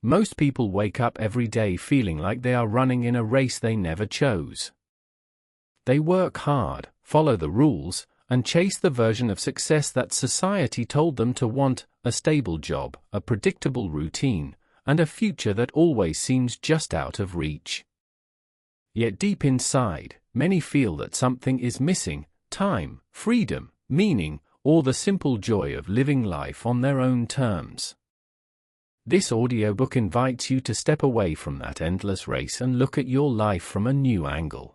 Most people wake up every day feeling like they are running in a race they never chose. They work hard, follow the rules, and chase the version of success that society told them to want: a stable job, a predictable routine, and a future that always seems just out of reach. Yet deep inside, many feel that something is missing: time, freedom, meaning, or the simple joy of living life on their own terms. This audiobook invites you to step away from that endless race and look at your life from a new angle.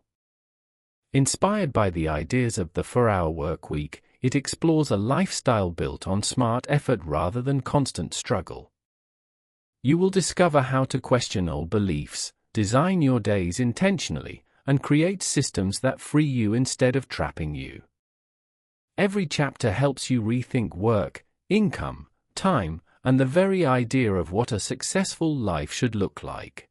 Inspired by the ideas of the 4-Hour Workweek, it explores a lifestyle built on smart effort rather than constant struggle. You will discover how to question old beliefs, design your days intentionally, and create systems that free you instead of trapping you. Every chapter helps you rethink work, income, time, and the very idea of what a successful life should look like.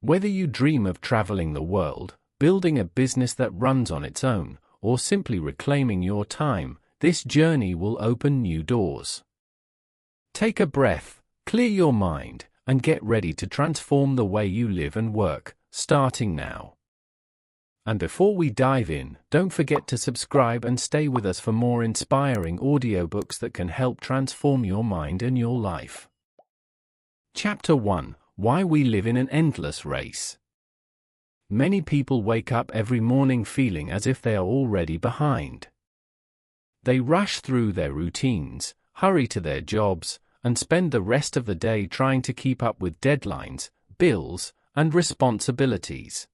Whether you dream of traveling the world, building a business that runs on its own, or simply reclaiming your time, this journey will open new doors. Take a breath, clear your mind, and get ready to transform the way you live and work, starting now. And before we dive in, don't forget to subscribe and stay with us for more inspiring audiobooks that can help transform your mind and your life. Chapter 1: Why We Live in an Endless Race. Many people wake up every morning feeling as if they are already behind. They rush through their routines, hurry to their jobs, and spend the rest of the day trying to keep up with deadlines, bills, and responsibilities.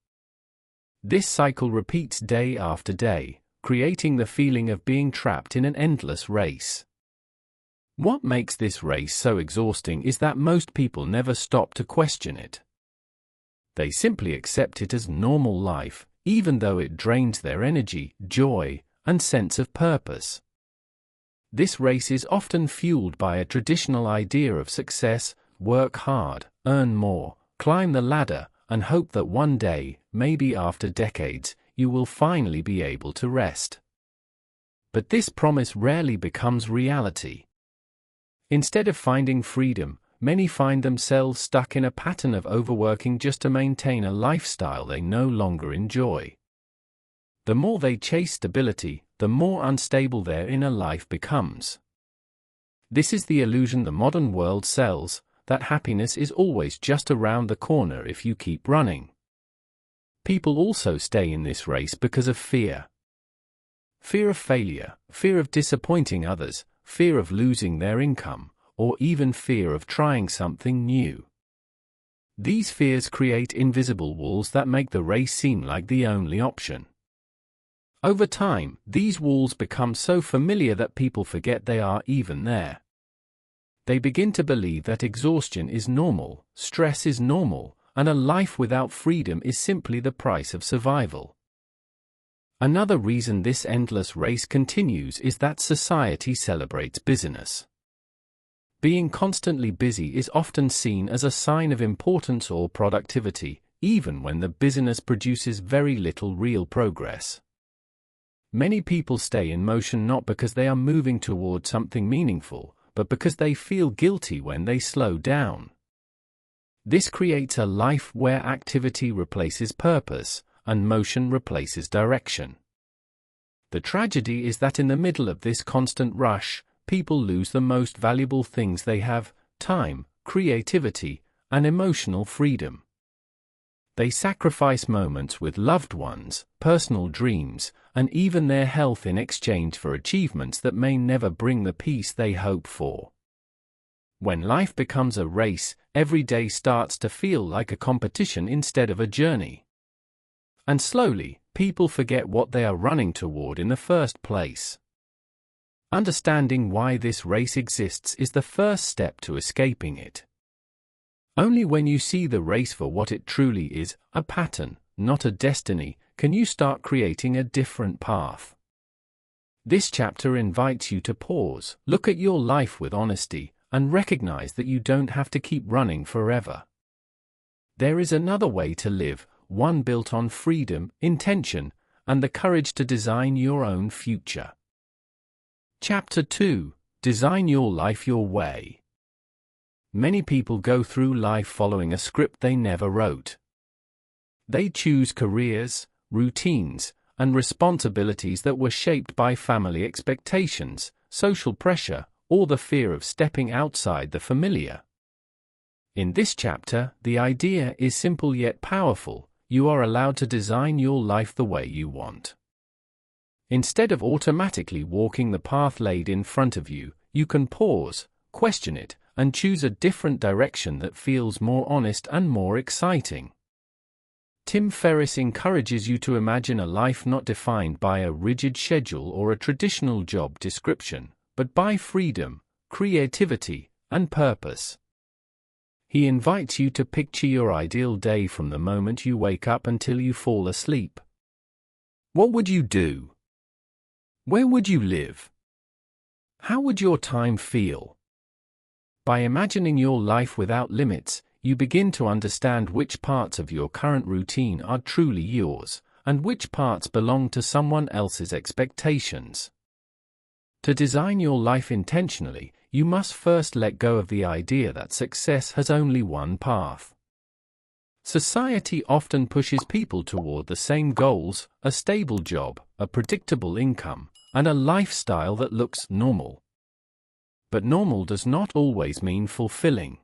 This cycle repeats day after day, creating the feeling of being trapped in an endless race. What makes this race so exhausting is that most people never stop to question it. They simply accept it as normal life, even though it drains their energy, joy, and sense of purpose. This race is often fueled by a traditional idea of success: work hard, earn more, climb the ladder, and hope that one day, maybe after decades, you will finally be able to rest. But this promise rarely becomes reality. Instead of finding freedom, many find themselves stuck in a pattern of overworking just to maintain a lifestyle they no longer enjoy. The more they chase stability, the more unstable their inner life becomes. This is the illusion the modern world sells, that happiness is always just around the corner if you keep running. People also stay in this race because of fear. Fear of failure, fear of disappointing others, fear of losing their income, or even fear of trying something new. These fears create invisible walls that make the race seem like the only option. Over time, these walls become so familiar that people forget they are even there. They begin to believe that exhaustion is normal, stress is normal, and a life without freedom is simply the price of survival. Another reason this endless race continues is that society celebrates busyness. Being constantly busy is often seen as a sign of importance or productivity, even when the busyness produces very little real progress. Many people stay in motion not because they are moving toward something meaningful, but because they feel guilty when they slow down. This creates a life where activity replaces purpose, and motion replaces direction. The tragedy is that in the middle of this constant rush, people lose the most valuable things they have: time, creativity, and emotional freedom. They sacrifice moments with loved ones, personal dreams, and even their health in exchange for achievements that may never bring the peace they hope for. When life becomes a race, every day starts to feel like a competition instead of a journey. And slowly, people forget what they are running toward in the first place. Understanding why this race exists is the first step to escaping it. Only when you see the race for what it truly is, a pattern, not a destiny, can you start creating a different path. This chapter invites you to pause, look at your life with honesty, and recognize that you don't have to keep running forever. There is another way to live, one built on freedom, intention, and the courage to design your own future. Chapter 2: Design Your Life Your Way. Many people go through life following a script they never wrote. They choose careers, routines, and responsibilities that were shaped by family expectations, social pressure, or the fear of stepping outside the familiar. In this chapter, the idea is simple yet powerful: you are allowed to design your life the way you want. Instead of automatically walking the path laid in front of you, you can pause, question it, and choose a different direction that feels more honest and more exciting. Tim Ferriss encourages you to imagine a life not defined by a rigid schedule or a traditional job description, but by freedom, creativity, and purpose. He invites you to picture your ideal day from the moment you wake up until you fall asleep. What would you do? Where would you live? How would your time feel? By imagining your life without limits, you begin to understand which parts of your current routine are truly yours, and which parts belong to someone else's expectations. To design your life intentionally, you must first let go of the idea that success has only one path. Society often pushes people toward the same goals: a stable job, a predictable income, and a lifestyle that looks normal. But normal does not always mean fulfilling.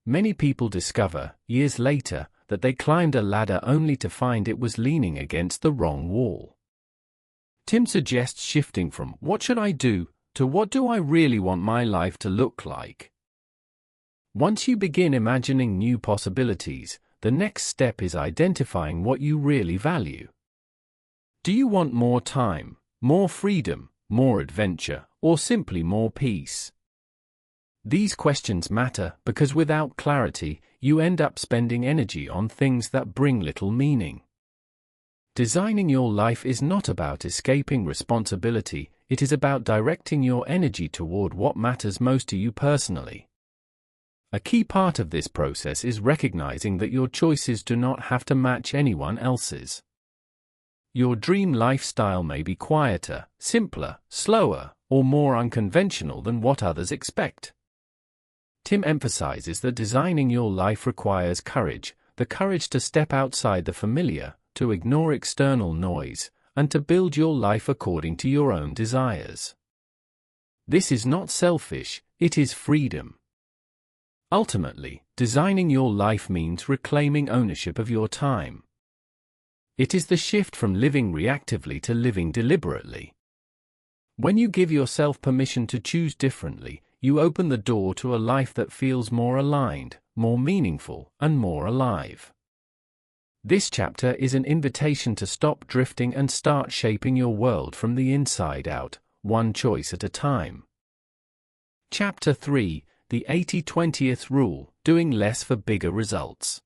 Many people discover, years later, that they climbed a ladder only to find it was leaning against the wrong wall. Tim suggests shifting from "what should I do" to "what do I really want my life to look like?" Once you begin imagining new possibilities, the next step is identifying what you really value. Do you want more time, more freedom, more adventure, or simply more peace? These questions matter because without clarity, you end up spending energy on things that bring little meaning. Designing your life is not about escaping responsibility, it is about directing your energy toward what matters most to you personally. A key part of this process is recognizing that your choices do not have to match anyone else's. Your dream lifestyle may be quieter, simpler, slower, or more unconventional than what others expect. Tim emphasizes that designing your life requires courage, the courage to step outside the familiar, to ignore external noise, and to build your life according to your own desires. This is not selfish, it is freedom. Ultimately, designing your life means reclaiming ownership of your time. It is the shift from living reactively to living deliberately. When you give yourself permission to choose differently, you open the door to a life that feels more aligned, more meaningful, and more alive. This chapter is an invitation to stop drifting and start shaping your world from the inside out, one choice at a time. Chapter 3: The 80-20th Rule: Doing Less for Bigger Results.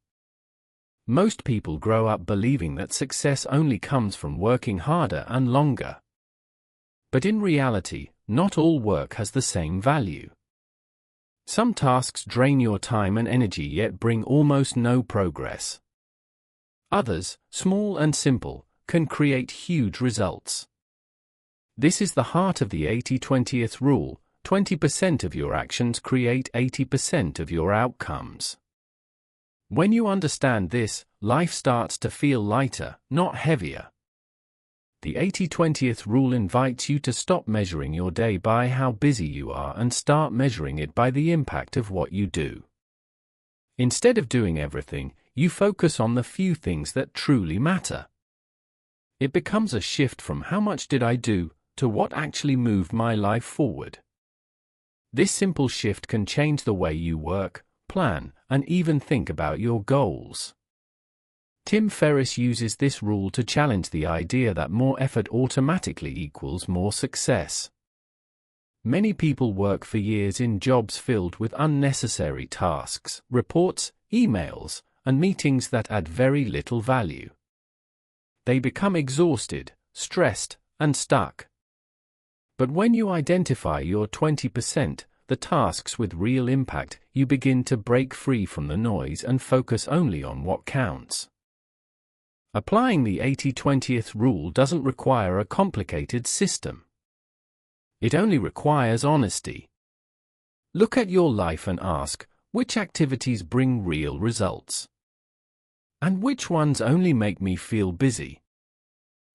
Most people grow up believing that success only comes from working harder and longer. But in reality, not all work has the same value. Some tasks drain your time and energy yet bring almost no progress. Others, small and simple, can create huge results. This is the heart of the 80-20th rule: 20% of your actions create 80% of your outcomes. When you understand this, life starts to feel lighter, not heavier. The 80-20th rule invites you to stop measuring your day by how busy you are and start measuring it by the impact of what you do. Instead of doing everything, you focus on the few things that truly matter. It becomes a shift from "how much did I do" to "what actually moved my life forward." This simple shift can change the way you work, plan, and even think about your goals. Tim Ferriss uses this rule to challenge the idea that more effort automatically equals more success. Many people work for years in jobs filled with unnecessary tasks, reports, emails, and meetings that add very little value. They become exhausted, stressed, and stuck. But when you identify your 20%, the tasks with real impact, you begin to break free from the noise and focus only on what counts. Applying the 80-20th rule doesn't require a complicated system. It only requires honesty. Look at your life and ask, which activities bring real results? And which ones only make me feel busy?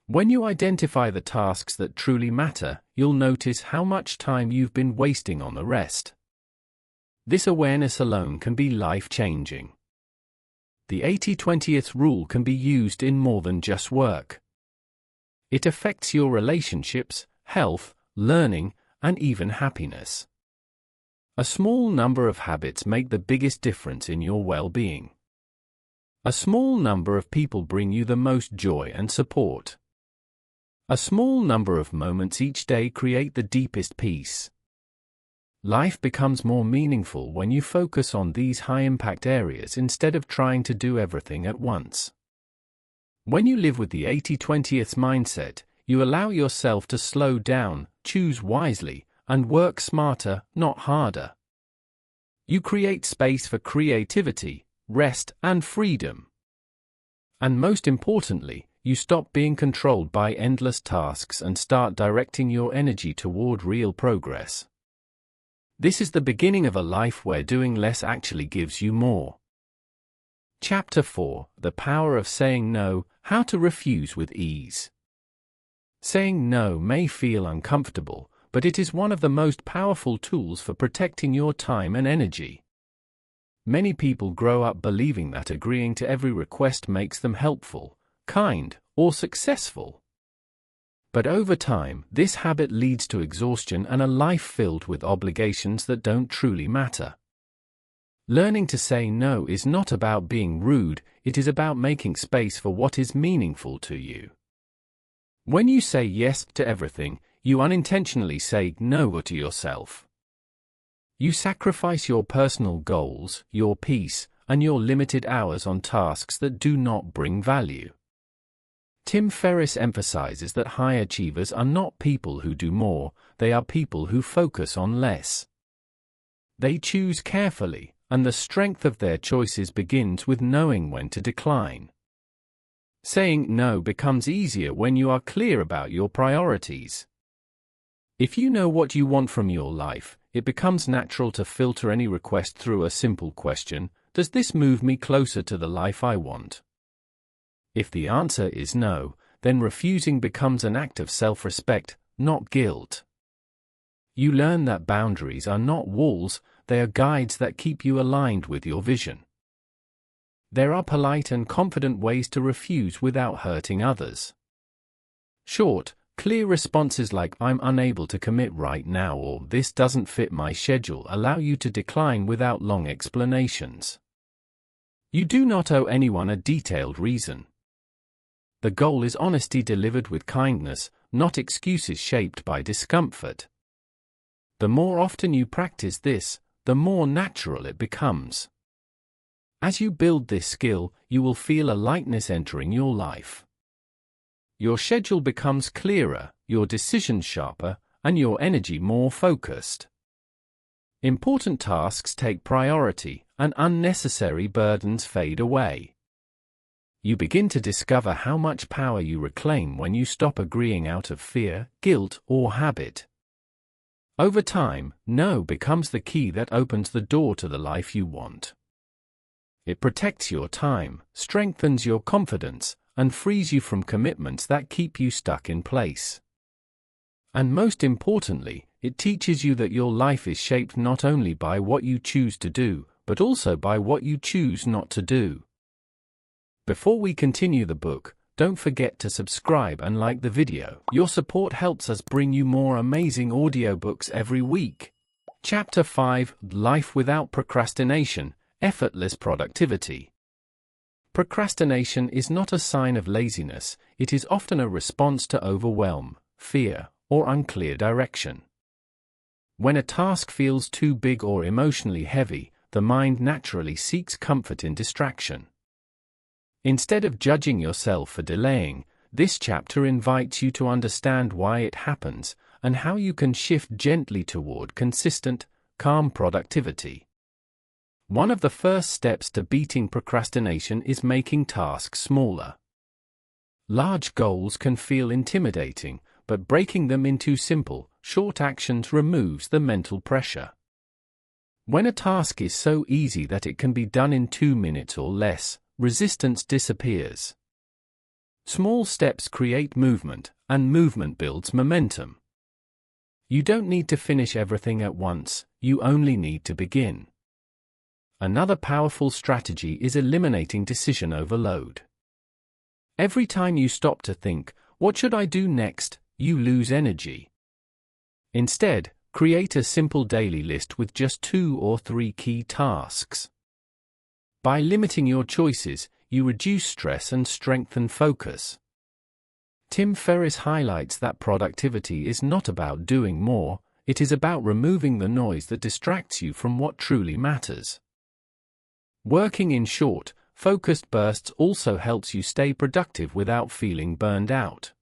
When you identify the tasks that truly matter, you'll notice how much time you've been wasting on the rest. This awareness alone can be life-changing. The 80-20th rule can be used in more than just work. It affects your relationships, health, learning, and even happiness. A small number of habits make the biggest difference in your well-being. A small number of people bring you the most joy and support. A small number of moments each day create the deepest peace. Life becomes more meaningful when you focus on these high-impact areas instead of trying to do everything at once. When you live with the 80-20th mindset, you allow yourself to slow down, choose wisely, and work smarter, not harder. You create space for creativity, rest, and freedom. And most importantly, you stop being controlled by endless tasks and start directing your energy toward real progress. This is the beginning of a life where doing less actually gives you more. Chapter 4: The Power of Saying No, How to Refuse with Ease. Saying no may feel uncomfortable, but it is one of the most powerful tools for protecting your time and energy. Many people grow up believing that agreeing to every request makes them helpful, kind, or successful. But over time, this habit leads to exhaustion and a life filled with obligations that don't truly matter. Learning to say no is not about being rude, it is about making space for what is meaningful to you. When you say yes to everything, you unintentionally say no to yourself. You sacrifice your personal goals, your peace, and your limited hours on tasks that do not bring value. Tim Ferriss emphasizes that high achievers are not people who do more, they are people who focus on less. They choose carefully, and the strength of their choices begins with knowing when to decline. Saying no becomes easier when you are clear about your priorities. If you know what you want from your life, it becomes natural to filter any request through a simple question: does this move me closer to the life I want? If the answer is no, then refusing becomes an act of self-respect, not guilt. You learn that boundaries are not walls, they are guides that keep you aligned with your vision. There are polite and confident ways to refuse without hurting others. Short, clear responses like "I'm unable to commit right now" or "this doesn't fit my schedule" allow you to decline without long explanations. You do not owe anyone a detailed reason. The goal is honesty delivered with kindness, not excuses shaped by discomfort. The more often you practice this, the more natural it becomes. As you build this skill, you will feel a lightness entering your life. Your schedule becomes clearer, your decisions sharper, and your energy more focused. Important tasks take priority, and unnecessary burdens fade away. You begin to discover how much power you reclaim when you stop agreeing out of fear, guilt, or habit. Over time, no becomes the key that opens the door to the life you want. It protects your time, strengthens your confidence, and frees you from commitments that keep you stuck in place. And most importantly, it teaches you that your life is shaped not only by what you choose to do, but also by what you choose not to do. Before we continue the book, don't forget to subscribe and like the video. Your support helps us bring you more amazing audiobooks every week. Chapter 5: Life Without Procrastination, Effortless Productivity. Procrastination is not a sign of laziness, it is often a response to overwhelm, fear, or unclear direction. When a task feels too big or emotionally heavy, the mind naturally seeks comfort in distraction. Instead of judging yourself for delaying, this chapter invites you to understand why it happens and how you can shift gently toward consistent, calm productivity. One of the first steps to beating procrastination is making tasks smaller. Large goals can feel intimidating, but breaking them into simple, short actions removes the mental pressure. When a task is so easy that it can be done in 2 minutes or less, resistance disappears. Small steps create movement, and movement builds momentum. You don't need to finish everything at once, you only need to begin. Another powerful strategy is eliminating decision overload. Every time you stop to think, "What should I do next?" you lose energy. Instead, create a simple daily list with just 2 or 3 key tasks. By limiting your choices, you reduce stress and strengthen focus. Tim Ferriss highlights that productivity is not about doing more, it is about removing the noise that distracts you from what truly matters. Working in short, focused bursts also helps you stay productive without feeling burned out.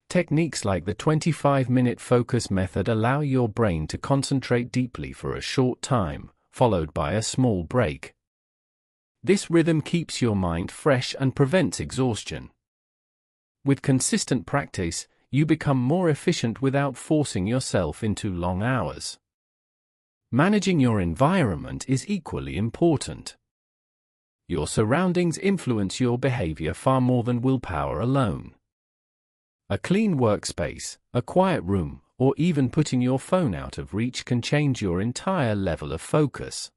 Techniques like the 25-minute focus method allow your brain to concentrate deeply for a short time, followed by a small break. This rhythm keeps your mind fresh and prevents exhaustion. With consistent practice, you become more efficient without forcing yourself into long hours. Managing your environment is equally important. Your surroundings influence your behavior far more than willpower alone. A clean workspace, a quiet room, or even putting your phone out of reach can change your entire level of focus.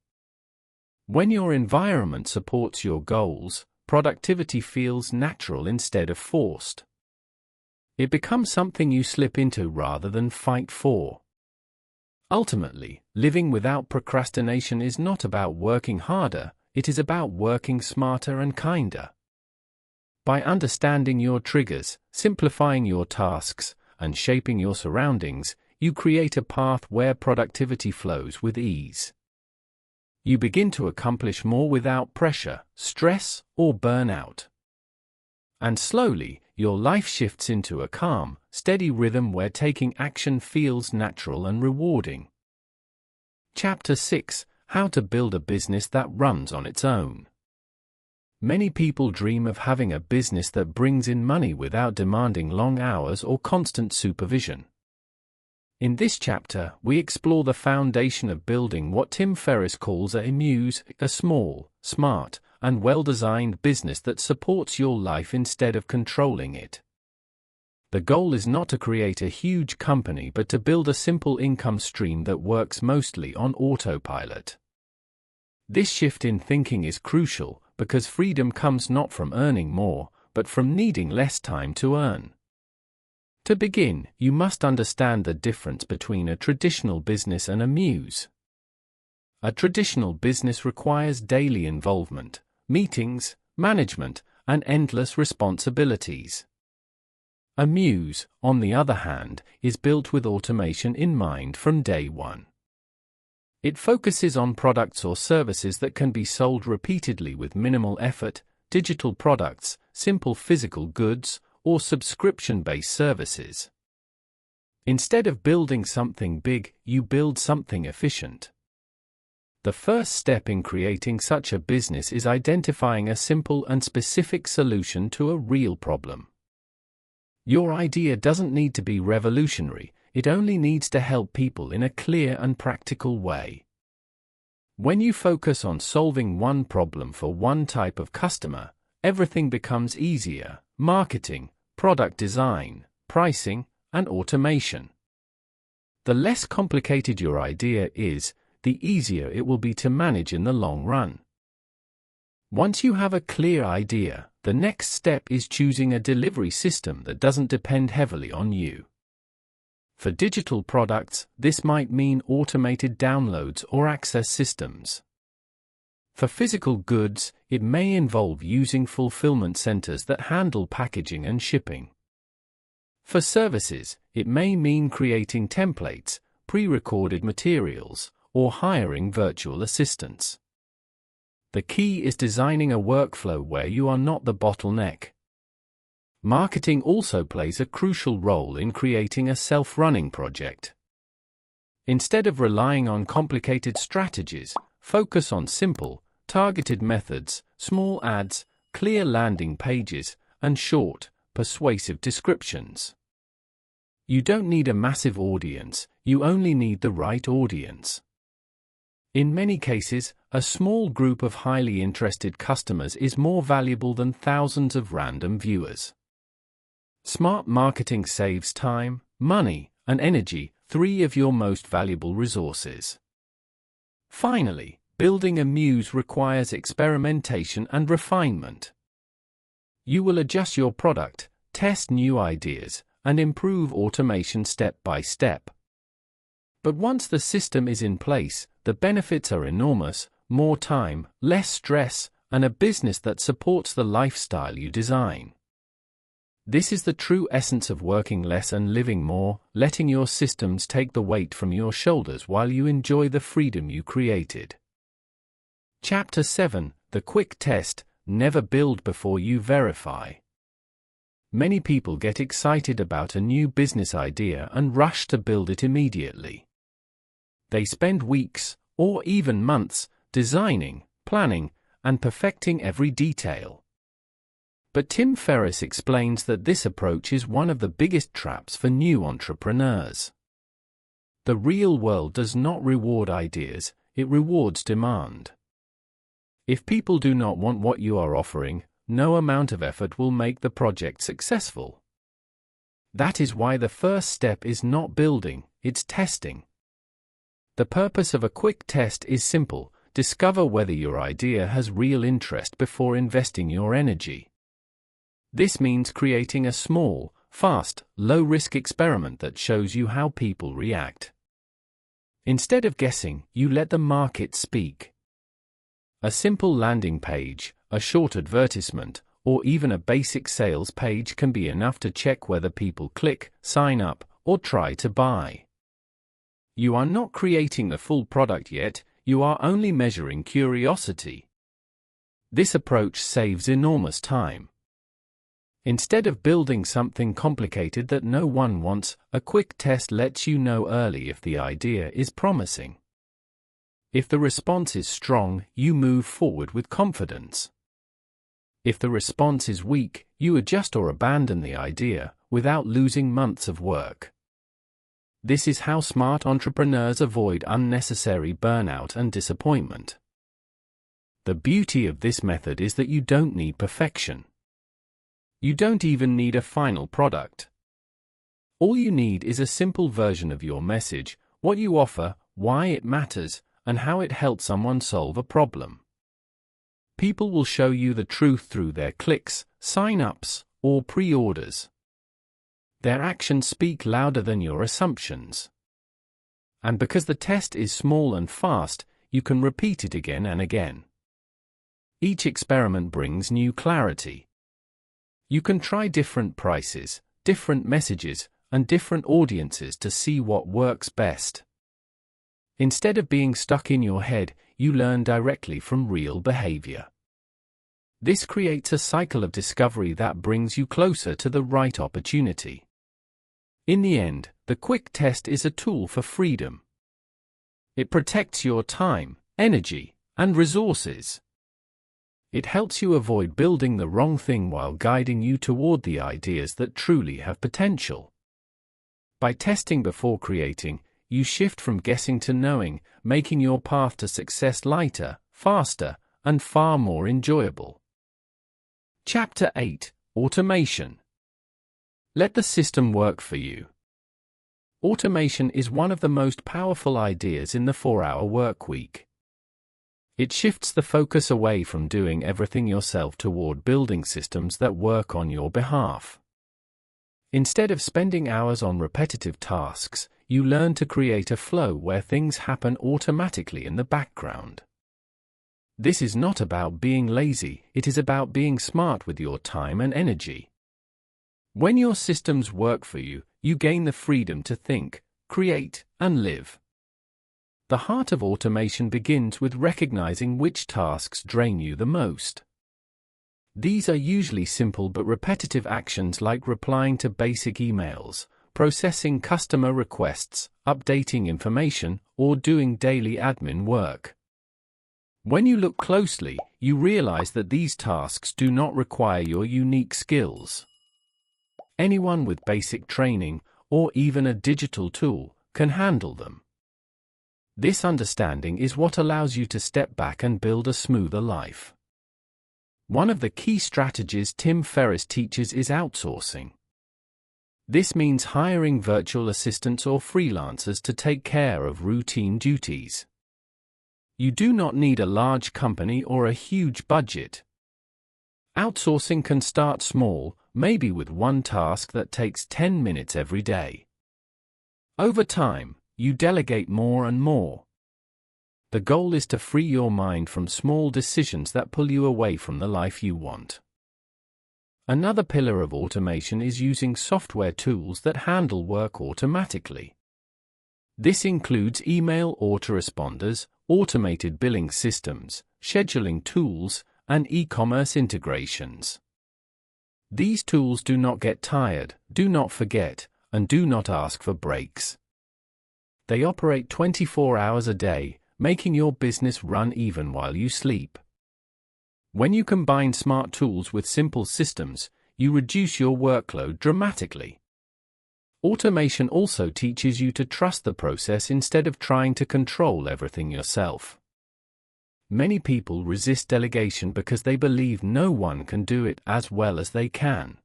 When your environment supports your goals, productivity feels natural instead of forced. It becomes something you slip into rather than fight for. Ultimately, living without procrastination is not about working harder, it is about working smarter and kinder. By understanding your triggers, simplifying your tasks, and shaping your surroundings, you create a path where productivity flows with ease. You begin to accomplish more without pressure, stress, or burnout. And slowly, your life shifts into a calm, steady rhythm where taking action feels natural and rewarding. Chapter 6: How to Build a Business That Runs on Its Own. Many people dream of having a business that brings in money without demanding long hours or constant supervision. In this chapter, we explore the foundation of building what Tim Ferriss calls a small, smart, and well-designed business that supports your life instead of controlling it. The goal is not to create a huge company but to build a simple income stream that works mostly on autopilot. This shift in thinking is crucial because freedom comes not from earning more, but from needing less time to earn. To begin, you must understand the difference between a traditional business and a muse. A traditional business requires daily involvement, meetings, management, and endless responsibilities. A muse, on the other hand, is built with automation in mind from day one. It focuses on products or services that can be sold repeatedly with minimal effort, digital products, simple physical goods, or subscription-based services. Instead of building something big, you build something efficient. The first step in creating such a business is identifying a simple and specific solution to a real problem. Your idea doesn't need to be revolutionary, it only needs to help people in a clear and practical way. When you focus on solving one problem for one type of customer, everything becomes easier: marketing, product design, pricing, and automation. The less complicated your idea is, the easier it will be to manage in the long run. Once you have a clear idea, the next step is choosing a delivery system that doesn't depend heavily on you. For digital products, this might mean automated downloads or access systems. For physical goods, it may involve using fulfillment centers that handle packaging and shipping. For services, it may mean creating templates, pre-recorded materials, or hiring virtual assistants. The key is designing a workflow where you are not the bottleneck. Marketing also plays a crucial role in creating a self-running project. Instead of relying on complicated strategies, focus on simple, targeted methods, small ads, clear landing pages, and short, persuasive descriptions. You don't need a massive audience, you only need the right audience. In many cases, a small group of highly interested customers is more valuable than thousands of random viewers. Smart marketing saves time, money, and energy, three of your most valuable resources. Finally, building a muse requires experimentation and refinement. You will adjust your product, test new ideas, and improve automation step by step. But once the system is in place, the benefits are enormous: more time, less stress, and a business that supports the lifestyle you design. This is the true essence of working less and living more, letting your systems take the weight from your shoulders while you enjoy the freedom you created. Chapter 7: The Quick Test: Never build before you verify. Many people get excited about a new business idea and rush to build it immediately. They spend weeks, or even months, designing, planning, and perfecting every detail. But Tim Ferriss explains that this approach is one of the biggest traps for new entrepreneurs. The real world does not reward ideas, it rewards demand. If people do not want what you are offering, no amount of effort will make the project successful. That is why the first step is not building, it's testing. The purpose of a quick test is simple: discover whether your idea has real interest before investing your energy. This means creating a small, fast, low-risk experiment that shows you how people react. Instead of guessing, you let the market speak. A simple landing page, a short advertisement, or even a basic sales page can be enough to check whether people click, sign up, or try to buy. You are not creating the full product yet, you are only measuring curiosity. This approach saves enormous time. Instead of building something complicated that no one wants, a quick test lets you know early if the idea is promising. If the response is strong, you move forward with confidence. If the response is weak, you adjust or abandon the idea, without losing months of work. This is how smart entrepreneurs avoid unnecessary burnout and disappointment. The beauty of this method is that you don't need perfection. You don't even need a final product. All you need is a simple version of your message, what you offer, why it matters, and how it helped someone solve a problem. People will show you the truth through their clicks, sign-ups, or pre-orders. Their actions speak louder than your assumptions. And because the test is small and fast, you can repeat it again and again. Each experiment brings new clarity. You can try different prices, different messages, and different audiences to see what works best. Instead of being stuck in your head, you learn directly from real behavior. This creates a cycle of discovery that brings you closer to the right opportunity. In the end, the quick test is a tool for freedom. It protects your time, energy, and resources. It helps you avoid building the wrong thing while guiding you toward the ideas that truly have potential. By testing before creating, you shift from guessing to knowing, making your path to success lighter, faster, and far more enjoyable. Chapter 8: Automation. Let the system work for you. Automation is one of the most powerful ideas in the 4-hour workweek. It shifts the focus away from doing everything yourself toward building systems that work on your behalf. Instead of spending hours on repetitive tasks, you learn to create a flow where things happen automatically in the background. This is not about being lazy, it is about being smart with your time and energy. When your systems work for you, you gain the freedom to think, create, and live. The heart of automation begins with recognizing which tasks drain you the most. These are usually simple but repetitive actions like replying to basic emails, processing customer requests, updating information, or doing daily admin work. When you look closely, you realize that these tasks do not require your unique skills. Anyone with basic training, or even a digital tool, can handle them. This understanding is what allows you to step back and build a smoother life. One of the key strategies Tim Ferriss teaches is outsourcing. This means hiring virtual assistants or freelancers to take care of routine duties. You do not need a large company or a huge budget. Outsourcing can start small, maybe with one task that takes 10 minutes every day. Over time, you delegate more and more. The goal is to free your mind from small decisions that pull you away from the life you want. Another pillar of automation is using software tools that handle work automatically. This includes email autoresponders, automated billing systems, scheduling tools, and e-commerce integrations. These tools do not get tired, do not forget, and do not ask for breaks. They operate 24 hours a day, making your business run even while you sleep. When you combine smart tools with simple systems, you reduce your workload dramatically. Automation also teaches you to trust the process instead of trying to control everything yourself. Many people resist delegation because they believe no one can do it as well as they can.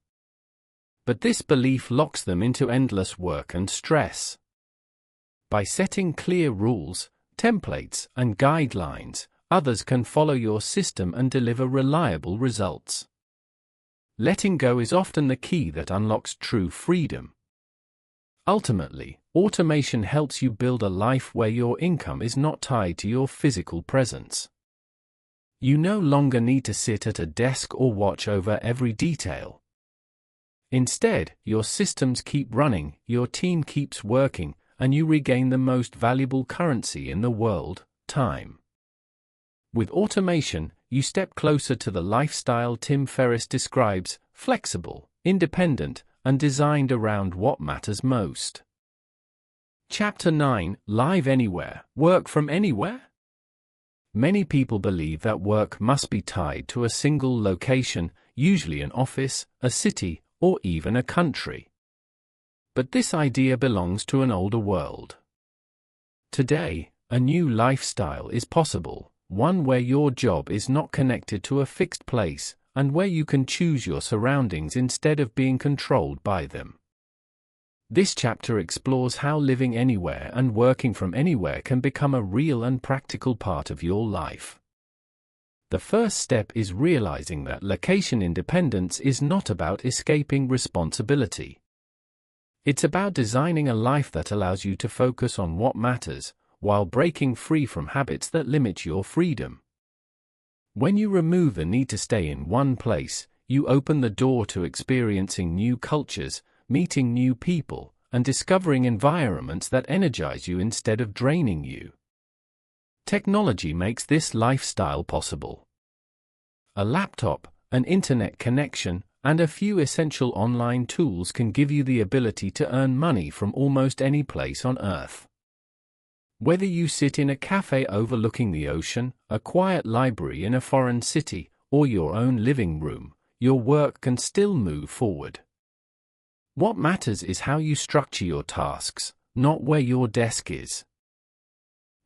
But this belief locks them into endless work and stress. By setting clear rules, templates, and guidelines, others can follow your system and deliver reliable results. Letting go is often the key that unlocks true freedom. Ultimately, automation helps you build a life where your income is not tied to your physical presence. You no longer need to sit at a desk or watch over every detail. Instead, your systems keep running, your team keeps working, and you regain the most valuable currency in the world, time. With automation, you step closer to the lifestyle Tim Ferriss describes: flexible, independent, and designed around what matters most. Chapter 9: Live Anywhere, Work from Anywhere? Many people believe that work must be tied to a single location, usually an office, a city, or even a country. But this idea belongs to an older world. Today, a new lifestyle is possible, one where your job is not connected to a fixed place, and where you can choose your surroundings instead of being controlled by them. This chapter explores how living anywhere and working from anywhere can become a real and practical part of your life. The first step is realizing that location independence is not about escaping responsibility. It's about designing a life that allows you to focus on what matters, while breaking free from habits that limit your freedom. When you remove the need to stay in one place, you open the door to experiencing new cultures, meeting new people, and discovering environments that energize you instead of draining you. Technology makes this lifestyle possible. A laptop, an internet connection, and a few essential online tools can give you the ability to earn money from almost any place on Earth. Whether you sit in a cafe overlooking the ocean, a quiet library in a foreign city, or your own living room, your work can still move forward. What matters is how you structure your tasks, not where your desk is.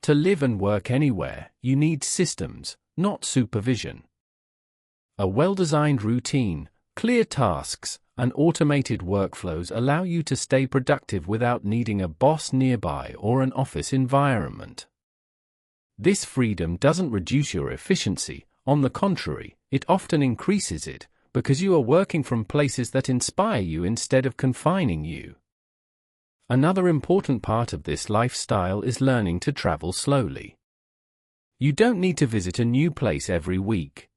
To live and work anywhere, you need systems, not supervision. A well-designed routine, clear tasks, and automated workflows allow you to stay productive without needing a boss nearby or an office environment. This freedom doesn't reduce your efficiency; on the contrary, it often increases it, because you are working from places that inspire you instead of confining you. Another important part of this lifestyle is learning to travel slowly. You don't need to visit a new place every week.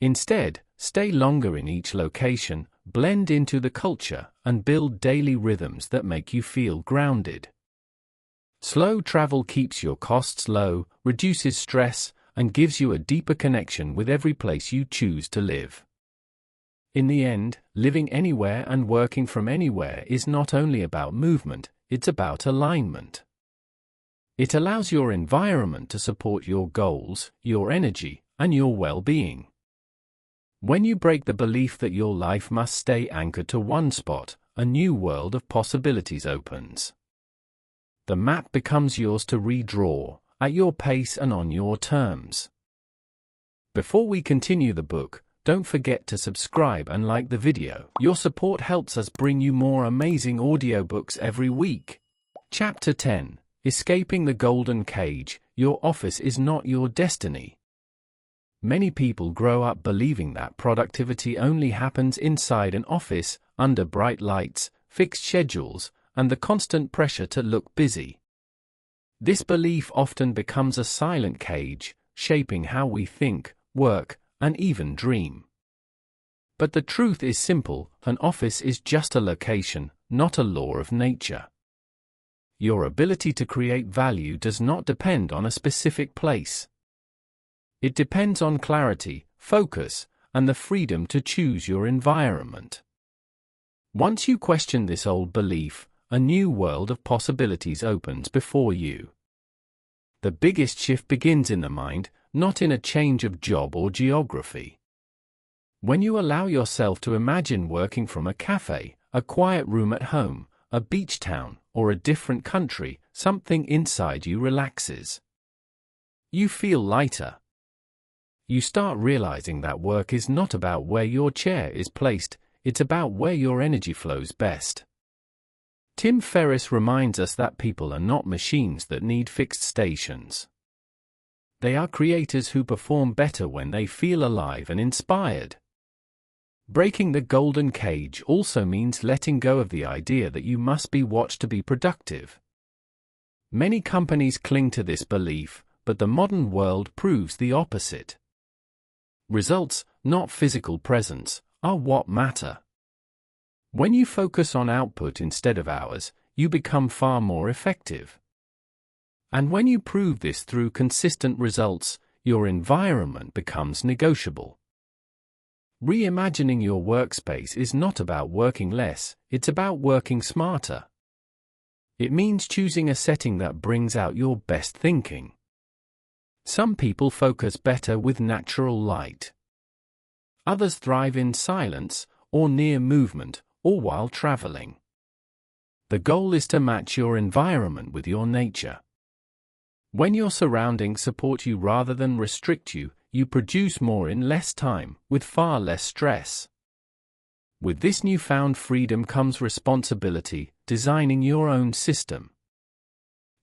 Instead, stay longer in each location, blend into the culture, and build daily rhythms that make you feel grounded. Slow travel keeps your costs low, reduces stress, and gives you a deeper connection with every place you choose to live. In the end, living anywhere and working from anywhere is not only about movement, it's about alignment. It allows your environment to support your goals, your energy, and your well-being. When you break the belief that your life must stay anchored to one spot, a new world of possibilities opens. The map becomes yours to redraw, at your pace and on your terms. Before we continue the book, don't forget to subscribe and like the video. Your support helps us bring you more amazing audiobooks every week. Chapter 10. Escaping the Golden Cage. Your office is not your destiny. Many people grow up believing that productivity only happens inside an office, under bright lights, fixed schedules, and the constant pressure to look busy. This belief often becomes a silent cage, shaping how we think, work, and even dream. But the truth is simple: an office is just a location, not a law of nature. Your ability to create value does not depend on a specific place. It depends on clarity, focus, and the freedom to choose your environment. Once you question this old belief, a new world of possibilities opens before you. The biggest shift begins in the mind, not in a change of job or geography. When you allow yourself to imagine working from a cafe, a quiet room at home, a beach town, or a different country, something inside you relaxes. You feel lighter. You start realizing that work is not about where your chair is placed, it's about where your energy flows best. Tim Ferriss reminds us that people are not machines that need fixed stations. They are creators who perform better when they feel alive and inspired. Breaking the golden cage also means letting go of the idea that you must be watched to be productive. Many companies cling to this belief, but the modern world proves the opposite. Results, not physical presence, are what matter. When you focus on output instead of hours, you become far more effective. And when you prove this through consistent results, your environment becomes negotiable. Reimagining your workspace is not about working less, it's about working smarter. It means choosing a setting that brings out your best thinking. Some people focus better with natural light. Others thrive in silence, or near movement, or while traveling. The goal is to match your environment with your nature. When your surroundings support you rather than restrict you, you produce more in less time, with far less stress. With this newfound freedom comes responsibility, designing your own system.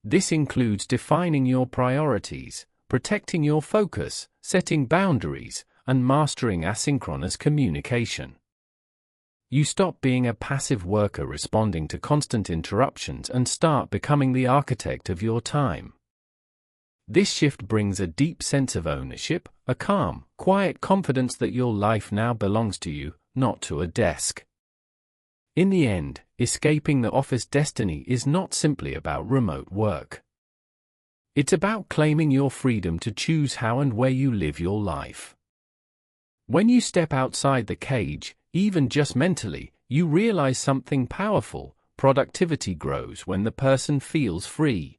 This includes defining your priorities, protecting your focus, setting boundaries, and mastering asynchronous communication. You stop being a passive worker responding to constant interruptions and start becoming the architect of your time. This shift brings a deep sense of ownership, a calm, quiet confidence that your life now belongs to you, not to a desk. In the end, escaping the office destiny is not simply about remote work. It's about claiming your freedom to choose how and where you live your life. When you step outside the cage, even just mentally, you realize something powerful: productivity grows when the person feels free.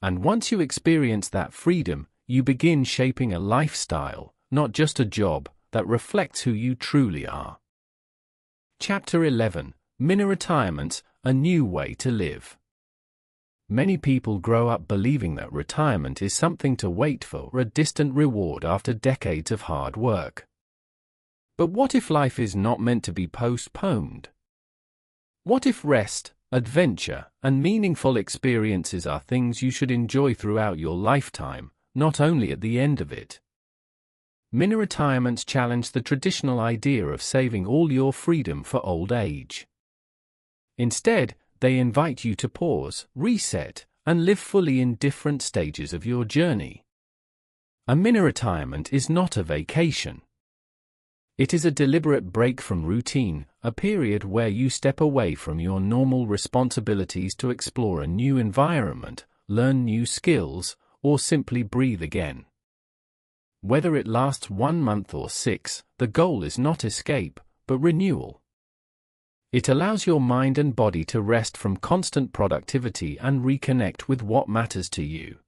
And once you experience that freedom, you begin shaping a lifestyle, not just a job, that reflects who you truly are. Chapter 11. Mini-retirements, a new way to live. Many people grow up believing that retirement is something to wait for, a distant reward after decades of hard work. But what if life is not meant to be postponed? What if rest, adventure, and meaningful experiences are things you should enjoy throughout your lifetime, not only at the end of it? Mini-retirements challenge the traditional idea of saving all your freedom for old age. Instead, they invite you to pause, reset, and live fully in different stages of your journey. A mini-retirement is not a vacation. It is a deliberate break from routine, a period where you step away from your normal responsibilities to explore a new environment, learn new skills, or simply breathe again. Whether it lasts 1 month or 6, the goal is not escape, but renewal. It allows your mind and body to rest from constant productivity and reconnect with what matters to you.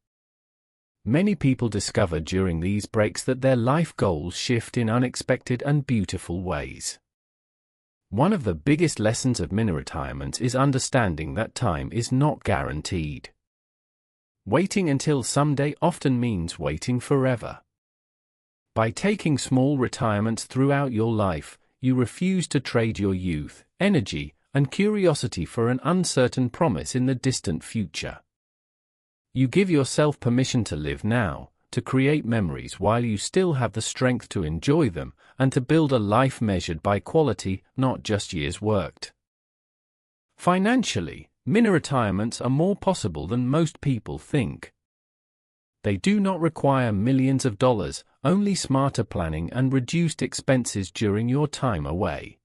Many people discover during these breaks that their life goals shift in unexpected and beautiful ways. One of the biggest lessons of mini-retirement is understanding that time is not guaranteed. Waiting until someday often means waiting forever. By taking small retirements throughout your life, you refuse to trade your youth, energy, and curiosity for an uncertain promise in the distant future. You give yourself permission to live now, to create memories while you still have the strength to enjoy them, and to build a life measured by quality, not just years worked. Financially, mini-retirements are more possible than most people think. They do not require millions of dollars, only smarter planning and reduced expenses during your time away.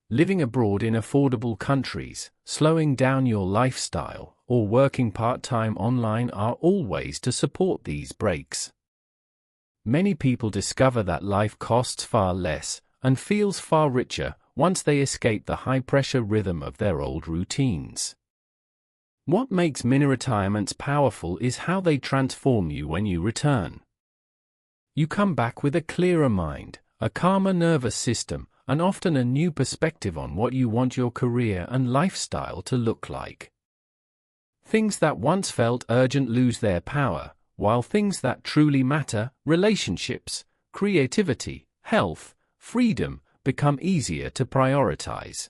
Living abroad in affordable countries, slowing down your lifestyle, or working part-time online are all ways to support these breaks. Many people discover that life costs far less and feels far richer once they escape the high-pressure rhythm of their old routines. What makes mini-retirements powerful is how they transform you when you return. You come back with a clearer mind, a calmer nervous system, and often a new perspective on what you want your career and lifestyle to look like. Things that once felt urgent lose their power, while things that truly matter, relationships, creativity, health, freedom, become easier to prioritize.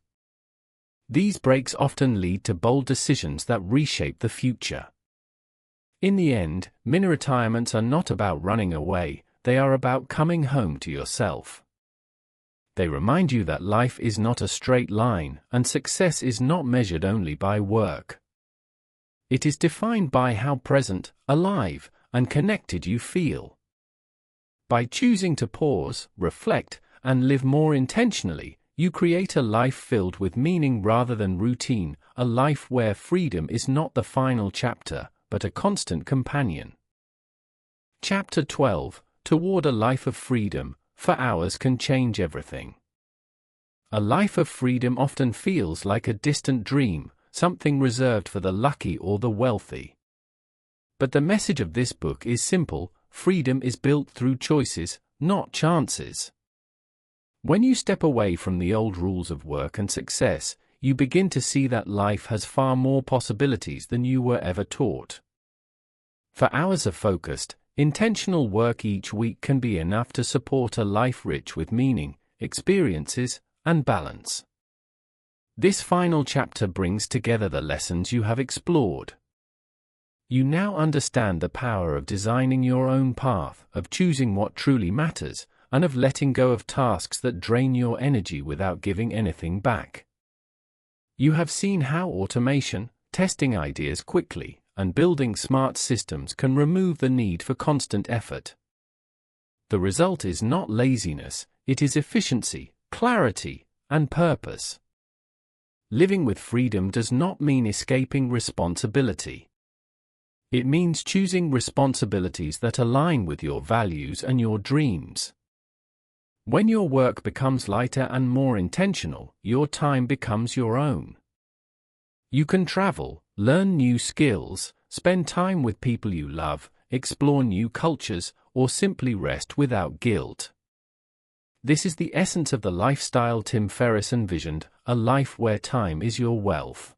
These breaks often lead to bold decisions that reshape the future. In the end, mini-retirements are not about running away, they are about coming home to yourself. They remind you that life is not a straight line, and success is not measured only by work. It is defined by how present, alive, and connected you feel. By choosing to pause, reflect, and live more intentionally, you create a life filled with meaning rather than routine, a life where freedom is not the final chapter, but a constant companion. Chapter 12, Toward a Life of Freedom, for hours can change everything. A life of freedom often feels like a distant dream, something reserved for the lucky or the wealthy. But the message of this book is simple: freedom is built through choices, not chances. When you step away from the old rules of work and success, you begin to see that life has far more possibilities than you were ever taught. For hours of focused, intentional work each week can be enough to support a life rich with meaning, experiences, and balance. This final chapter brings together the lessons you have explored. You now understand the power of designing your own path, of choosing what truly matters, and of letting go of tasks that drain your energy without giving anything back. You have seen how automation, testing ideas quickly, and building smart systems can remove the need for constant effort. The result is not laziness, it is efficiency, clarity, and purpose. Living with freedom does not mean escaping responsibility. It means choosing responsibilities that align with your values and your dreams. When your work becomes lighter and more intentional, your time becomes your own. You can travel, learn new skills, spend time with people you love, explore new cultures, or simply rest without guilt. This is the essence of the lifestyle Tim Ferriss envisioned, a life where time is your wealth.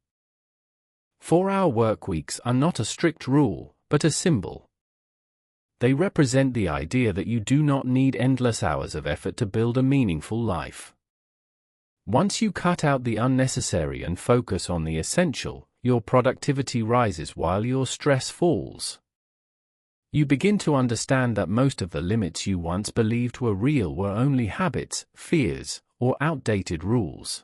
4-hour work weeks are not a strict rule, but a symbol. They represent the idea that you do not need endless hours of effort to build a meaningful life. Once you cut out the unnecessary and focus on the essential, your productivity rises while your stress falls. You begin to understand that most of the limits you once believed were real were only habits, fears, or outdated rules.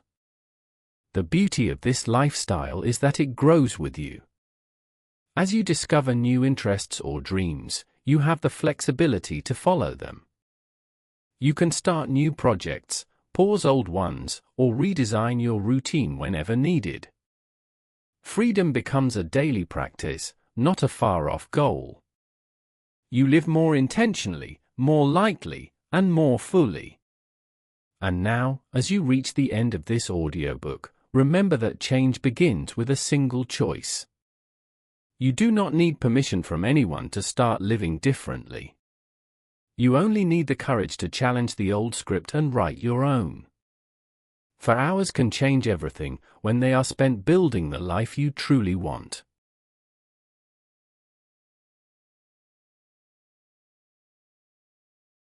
The beauty of this lifestyle is that it grows with you. As you discover new interests or dreams, you have the flexibility to follow them. You can start new projects, pause old ones, or redesign your routine whenever needed. Freedom becomes a daily practice, not a far-off goal. You live more intentionally, more lightly, and more fully. And now, as you reach the end of this audiobook, remember that change begins with a single choice. You do not need permission from anyone to start living differently. You only need the courage to challenge the old script and write your own. For hours can change everything when they are spent building the life you truly want.